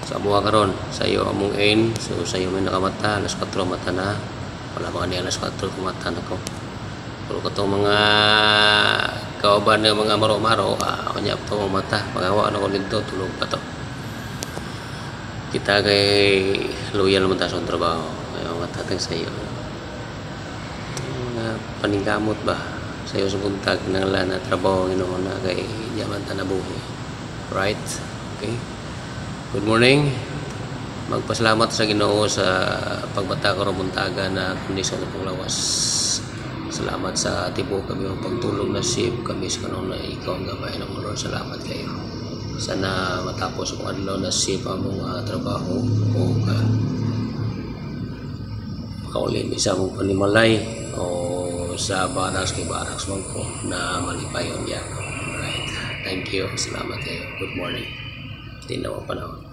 Sa buha karon sayo among ain, so sayo may nakamata, alas 4 mata na. Wala mga ni alas 4 mata na ko. Pero katong mga kauban ng mga maro-maro, kanya to mata, magawa na ko dito, tulog pa to. Kita kay loyal man ta sa trabaho. Ayo matatag sayo. Paningkamot ba sayo sa buntag nang lana trabaho Ginoo na kay yaman ta nabuhi. Right? Okay. Good morning. Magpasalamat sa Ginoo sa pagbata ko buntaga na kondisyon ng panglawas. Salamat sa tibok kami ng pagtulog na sip kami sa kanong na ikaw ang gabay ng Lord. Salamat kayo. Sana matapos ang adlaw na sip ang mga trabaho o makaulin isa mong panimalay o sa baraks kay baraks man ko na malipayon yan. Alright. Thank you. Salamat kayo. Good morning. Tinawa pa naman.